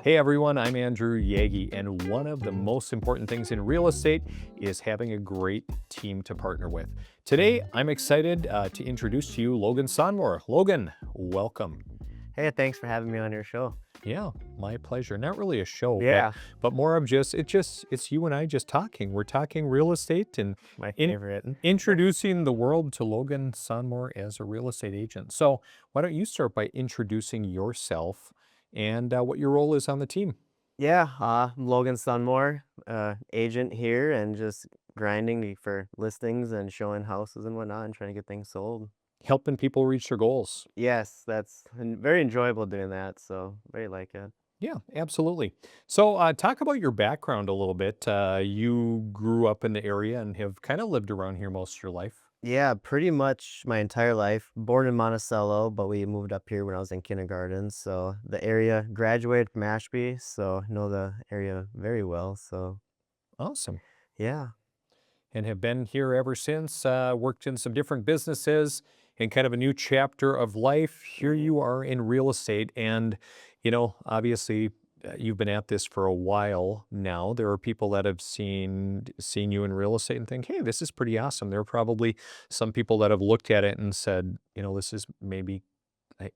Hey everyone, I'm Andrew Yaggie, and one of the most important things in real estate is having a great team to partner with. Today, I'm excited to introduce to you Logan Sonmor. Logan, welcome. Hey, thanks for having me on your show. Yeah, my pleasure. Not really a show, Yeah, but more of it's you and I just talking. We're talking real estate and my in, favorite. introducing the world to Logan Sonmor as a real estate agent. So why don't you start by introducing yourself and what your role is on the team? Yeah, I'm Logan Sonmor, agent here, and just grinding for listings and showing houses and whatnot, and trying to get things sold. Helping people reach their goals. Yes, that's very enjoyable doing that. So very like it. Yeah, absolutely. So, talk about your background a little bit. You grew up in the area and have kind of lived around here most of your life. Yeah, pretty much my entire life. Born in Monticello, but we moved up here when I was in kindergarten. So the area, graduated from Ashby, so know the area very well. So Awesome. yeah. And have been here ever since. Worked in some different businesses in kind of a new chapter of life. Here Mhm. you are in real estate. And, obviously, you've been at this for a while now. There are people that have seen you in real estate and think, hey, this is pretty awesome. There are probably some people that have looked at it and said, this is maybe I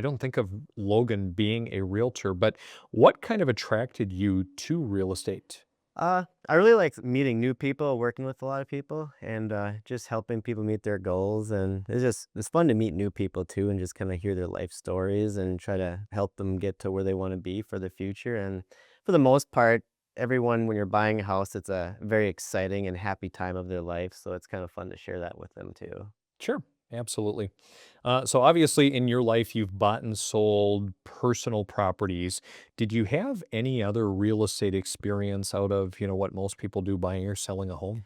don't think of Logan being a realtor, but what kind of attracted you to real estate? I really like meeting new people, working with a lot of people, and just helping people meet their goals. And it's fun to meet new people too, and just kind of hear their life stories and try to help them get to where they want to be for the future. And for the most part, everyone when you're buying a house, it's a very exciting and happy time of their life. So it's kind of fun to share that with them too. Sure, absolutely. So obviously, in your life, you've bought and sold personal properties. Did you have any other real estate experience out of, what most people do, buying or selling a home?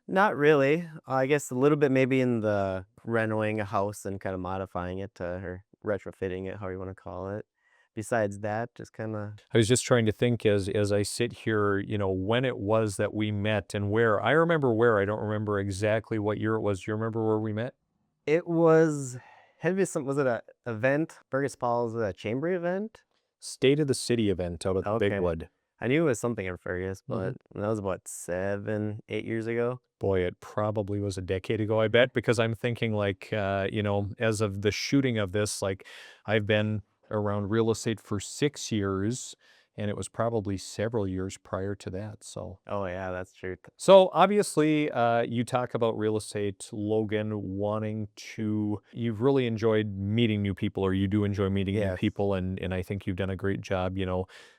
Not really. I guess a little bit maybe in the renovating a house and kind of modifying it to, or retrofitting it, how you want to call it. Besides that, just kind of, I was just trying to think as I sit here, when it was that we met and where. I remember where. I don't remember exactly what year it was. Do you remember where we met? it was, had to be some, was it a event? Burgess Falls, a chamber event? State of the City event out at the Big Okay. Wood. I knew it was something in Fergus, Mhm. but that was about 7, 8 years ago. Boy, it probably was a decade ago, I bet, because I'm thinking like, as of the shooting of this, like I've been around real estate for 6 years, and it was probably several years prior to that. So, Oh yeah, that's true. so obviously, you talk about real estate, Logan, you've really enjoyed meeting new people, or you do enjoy meeting new Yes. people. And I think you've done a great job,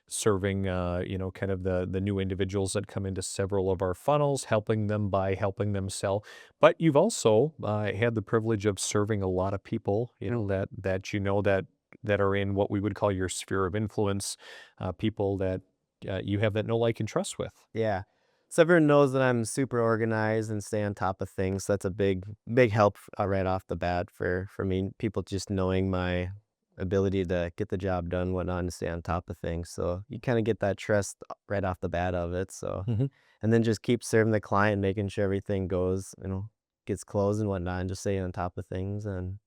serving, kind of the new individuals that come into several of our funnels, helping them buy, helping them sell. But you've also had the privilege of serving a lot of people, that are in what we would call your sphere of influence, people that you have that know, like, and trust with. Yeah. So everyone knows that I'm super organized and stay on top of things. So that's a big help right off the bat for me. People just knowing my ability to get the job done, whatnot, and stay on top of things. So you kind of get that trust right off the bat of it. So Mhm. and then just keep serving the client, making sure everything goes, gets closed and whatnot, and just stay on top of things. And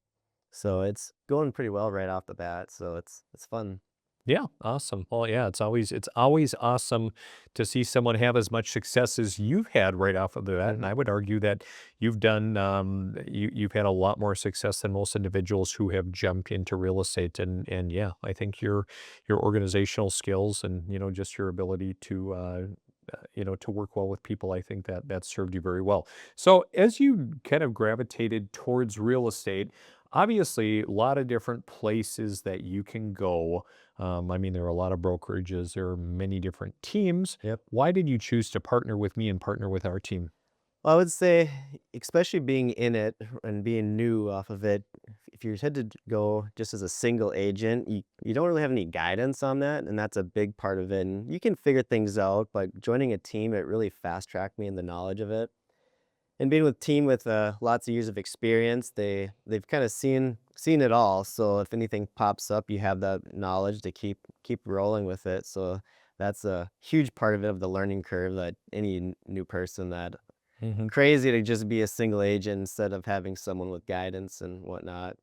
so it's going pretty well right off the bat. So it's fun. Yeah, awesome. Well, yeah, it's always awesome to see someone have as much success as you've had right off of the bat. And Hmm. I would argue that you've had a lot more success than most individuals who have jumped into real estate. And yeah, I think your organizational skills and just your ability to work well with people, I think that served you very well. So as you kind of gravitated towards real estate, obviously a lot of different places that you can go. I mean, there are a lot of brokerages, there are many different teams. Yep. Why did you choose to partner with me and partner with our team? Well, I would say, especially being in it and being new off of it, if you had to go just as a single agent, you don't really have any guidance on that, and that's a big part of it. And you can figure things out, but joining a team, it really fast tracked me in the knowledge of it. And being with team with lots of years of experience, they've kind of seen it all. So if anything pops up, you have that knowledge to keep rolling with it. So that's a huge part of it, of the learning curve, that any new person that Mhm. crazy to just be a single agent instead of having someone with guidance and whatnot.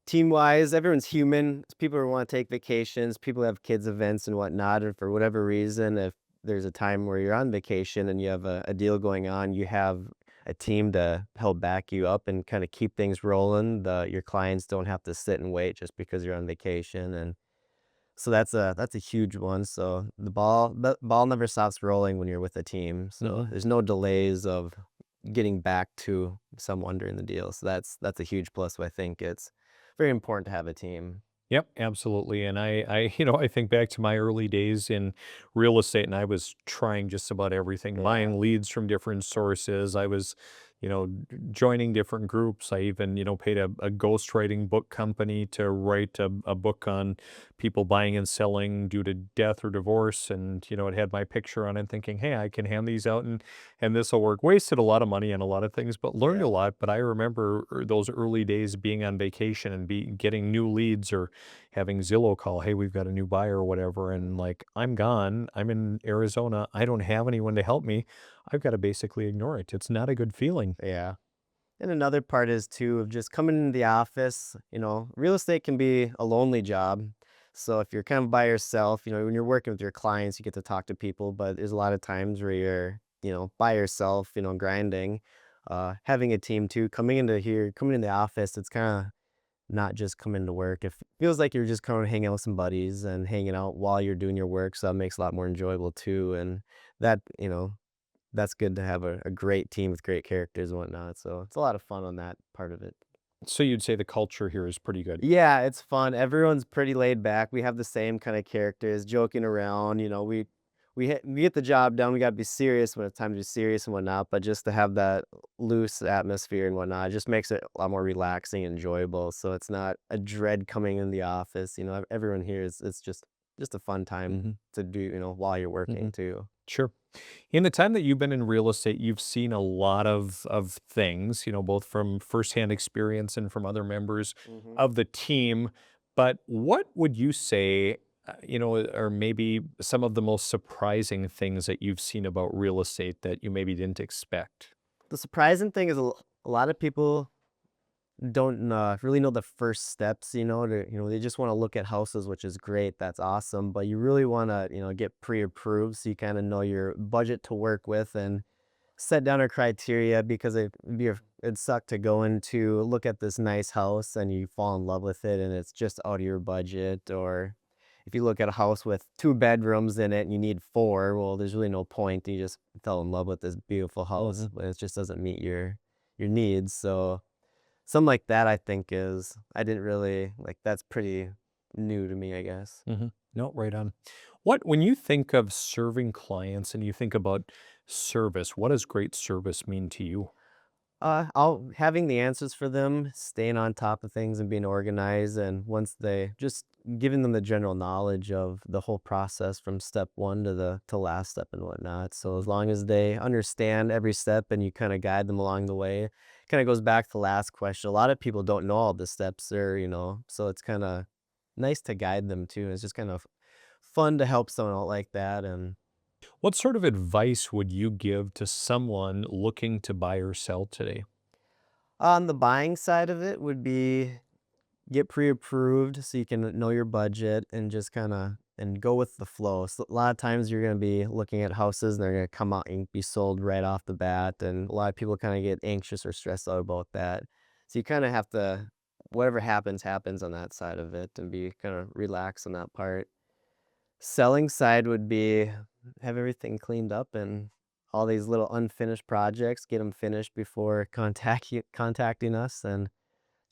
Team-wise, everyone's human. People who wanna take vacations, people who have kids events and whatnot, and for whatever reason, if there's a time where you're on vacation and you have a deal going on, you have a team to help back you up and kinda keep things rolling. Your clients don't have to sit and wait just because you're on vacation, and so that's a huge one. So the ball never stops rolling when you're with a team. So Mhm. there's no delays of getting back to someone during the deal. So that's a huge plus. I think it's very important to have a team. Yep, absolutely. And I think back to my early days in real estate, and I was trying just about everything, Yeah, buying leads from different sources. I was, joining different groups. I even, paid a ghostwriting book company to write a book on people buying and selling due to death or divorce. And, it had my picture on it, thinking, hey, I can hand these out and this will work. Wasted a lot of money on a lot of things, but learned a yeah, lot. But I remember those early days being on vacation and getting new leads or having Zillow call, "Hey, we've got a new buyer," or whatever, and, like, I'm gone, I'm in Arizona, I don't have anyone to help me, I've gotta basically ignore it. It's not a good feeling. yeah. And another part is too of just coming into the office. Real estate can be a lonely job. So if you're kind of by yourself, when you're working with your clients, you get to talk to people, but there's a lot of times where you're, by yourself, grinding. Having a team too, coming in the office, it's kind of not just coming to work. It feels like you're just coming to hang out with some buddies and hanging out while you're doing your work. So that makes it a lot more enjoyable too. And that, that's good to have a great team with great characters and whatnot, so it's a lot of fun on that part of it. So you'd say the culture here is pretty good. Yeah, it's fun, everyone's pretty laid back, we have the same kinda characters, joking around, we get the job done, we gotta be serious when it's time to be serious and whatnot, but just to have that loose atmosphere and whatnot, it just makes it a lot more relaxing and enjoyable, so it's not a dread coming in the office. Everyone here is it's just a fun time Mhm, to do, while you're working mhm. too. Sure. In the time that you've been in real estate, you've seen a lot of things, both from firsthand experience and from other members Mhm. of the team. But what would you say, are maybe some of the most surprising things that you've seen about real estate that you maybe didn't expect? The surprising thing is a lot of people don't really know the first steps, they just want to look at houses, which is great. That's awesome. But you really want to, get pre-approved so you kind of know your budget to work with and set down a criteria because it'd suck to go into look at this nice house and you fall in love with it and it's just out of your budget. Or if you look at a house with two bedrooms in it and you need four, well, there's really no point. You just fell in love with this beautiful house, Mhm, but it just doesn't meet your needs. So something like that, I think I didn't really like, that's pretty new to me, I guess. mhm. No, right on. When you think of serving clients and you think about service, what does great service mean to you? I'll having the answers for them, staying on top of things and being organized, and once they just giving them the general knowledge of the whole process from step 1 to last step and whatnot. So as long as they understand every step and you kinda guide them along the way, kinda goes back to the last question. A lot of people don't know all the steps or, so it's kinda nice to guide them too. It's just kind of fun to help someone out like that. And What sort of advice would you give to someone looking to buy or sell today? on the buying side of it would be get pre-approved so you can know your budget and just kinda and go with the flow. So a lot of times you're gonna be looking at houses and they're gonna come out and be sold right off the bat, and a lot of people kinda get anxious or stressed out about that. So you kinda have to whatever happens, happens on that side of it and be kinda relaxed on that part. Selling side would be have everything cleaned up and all these little unfinished projects, get them finished before contacting us, and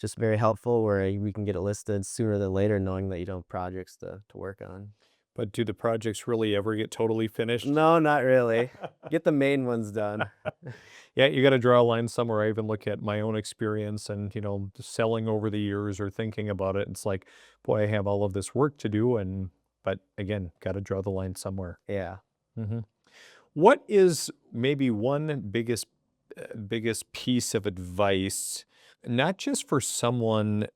just very helpful where we can get it listed sooner than later knowing that you don't have projects to work on. But do the projects really ever get totally finished? No, not really. Get the main ones done. Yeah, you gotta draw a line somewhere. I even look at my own experience and, selling over the years or thinking about it. It's like, boy, I have all of this work to do but again, gotta draw the line somewhere. Yeah. Mhm. What is maybe one biggest piece of advice not just for someone,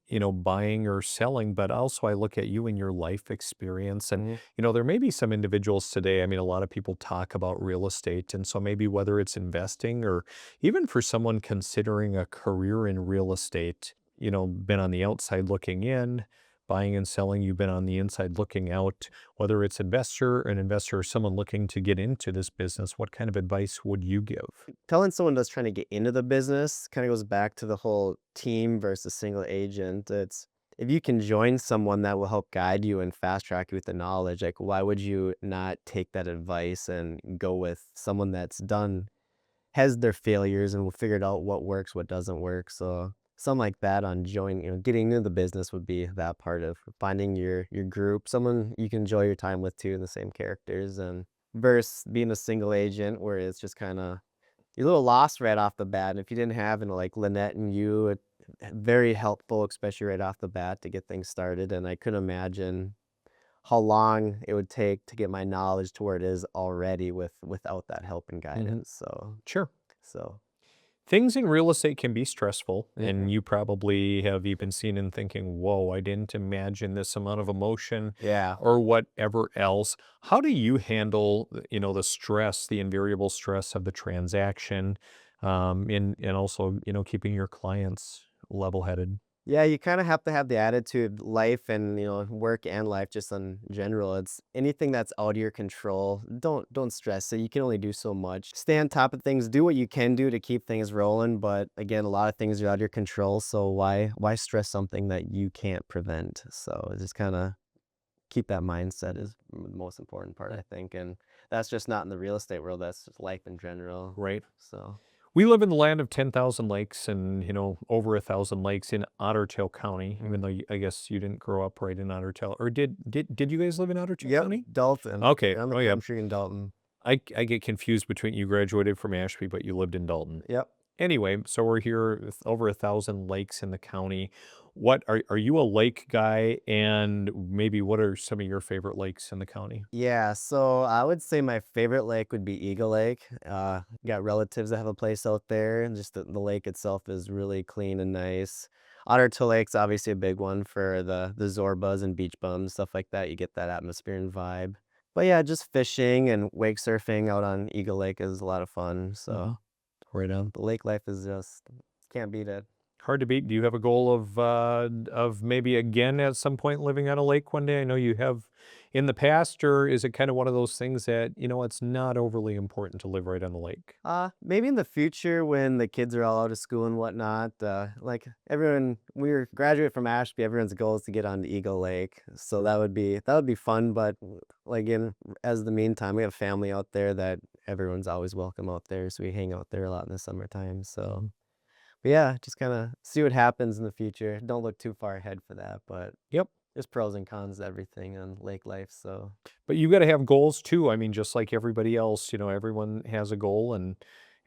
buying or selling, but also I look at you and your life experience. And, Mhm. there may be some individuals today. I mean, a lot of people talk about real estate. And so maybe whether it's investing or even for someone considering a career in real estate, been on the outside looking in, buying and selling, you've been on the inside looking out, whether it's an investor or someone looking to get into this business, what kind of advice would you give? Telling someone that's trying to get into the business kind of goes back to the whole team versus single agent. It's if you can join someone that will help guide you and fast track you with the knowledge, like why would you not take that advice and go with someone that's done has their failures and will figure it out what works, what doesn't work. So something like that on joining, getting into the business would be that part of finding your group, someone you can enjoy your time with too, in the same characters, and versus being a single agent where it's just kind of you're a little lost right off the bat. And if you didn't have, like Lynette and you, very helpful, especially right off the bat to get things started. And I couldn't imagine how long it would take to get my knowledge to where it is already without that help and Hmm. guidance. So Sure. so Things in real estate can be stressful, mhm. and you probably have even seen and thinking, whoa, I didn't imagine this amount of emotion Yeah. or whatever else. How do you handle, the stress, the invariable stress of the transaction, and also, keeping your clients level headed? Yeah, you kind of have to have the attitude, life and work and life just in general. It's anything that's out of your control. Don't stress it. You can only do so much. Stay on top of things. Do what you can do to keep things rolling. But again, a lot of things are out of your control. So why stress something that you can't prevent? So just kind of keep that mindset is the most important part, I think. And that's just not in the real estate world. That's just life in general. Right. So We live in the land of 10,000 lakes and, over 1,000 lakes in Otter Tail County, even mm. though I guess you didn't grow up right in Otter Tail. Or did you guys live in Otter Tail Yep, County? Dalton. Okay. I'm the Oh, yeah. country in Dalton. I get confused between you graduated from Ashby, but you lived in Dalton. Yep. Anyway, so we're here with over 1,000 lakes in the county. What are you a lake guy? And maybe what are some of your favorite lakes in the county? Yeah, so I would say my favorite lake would be Eagle Lake. Got relatives that have a place out there, and just the lake itself is really clean and nice. Otter Tail Lake's obviously a big one for the Zorbas and beach bums, stuff like that. You get that atmosphere and vibe. But yeah, just fishing and wake surfing out on Eagle Lake is a lot of fun. Hmm. So Right on. the lake life is just can't beat it. Hard to beat. Do you have a goal of maybe again at some point living on a lake one day? I know you have in the past, or is it kind of one of those things that, it's not overly important to live right on the lake? Maybe in the future when the kids are all out of school and whatnot, like everyone, we were graduate from Ashby, everyone's goal is to get on to Eagle Lake. So that would be fun. But like in as the meantime, we have family out there that everyone's always welcome out there. So we hang out there a lot in the summertime. So, Mhm. but yeah, just kind of see what happens in the future. Don't look too far ahead for that, but Yep. there's pros and cons to everything on lake life. So But you gotta have goals too. I mean, just like everybody else, everyone has a goal and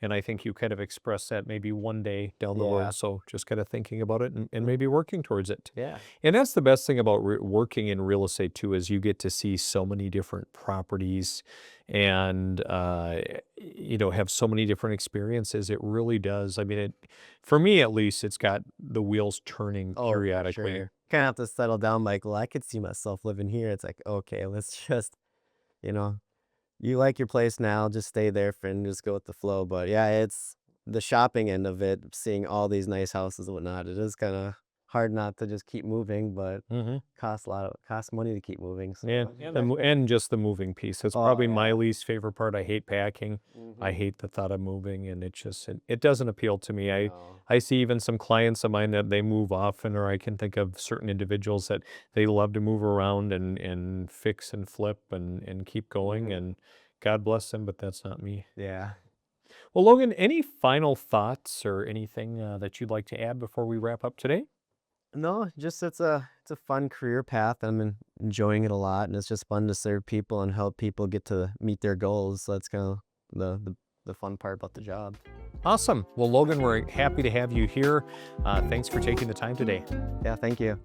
I think you kind of express that maybe one day down the yeah, road. So just kind of thinking about it and mhm, maybe working towards it. yeah, And that's the best thing about working in real estate too, is you get to see so many different properties and, have so many different experiences. It really does. I mean, for me at least, it's got the wheels turning oh, for periodically. sure. Kinda have to settle down, like, "Well, I could see myself living here." It's like, "Okay, let's just" you know, you like your place now, just stay there for and just go with the flow, but yeah, it's the shopping end of it, seeing all these nice houses and whatnot, it is kinda hard not to just keep moving, but Mhm. costs money to keep moving, Yeah, so and just the moving piece. That's Oh, probably my yeah. least favorite part. I hate packing. I Mhm. hate the thought of moving, and it doesn't appeal to me. No. I see even some clients of mine that they move often, or I can think of certain individuals that they love to move around and fix and flip and keep going. Mhm. And God bless them, but that's not me. Yeah. Well, Logan, any final thoughts or anything that you'd like to add before we wrap up today? No, just it's a fun career path. Enjoying it a lot, and it's just fun to serve people and help people get to meet their goals. So that's kind of the fun part about the job. Awesome. Well, Logan, we're happy to have you here. Thanks for taking the time today. Yeah, thank you.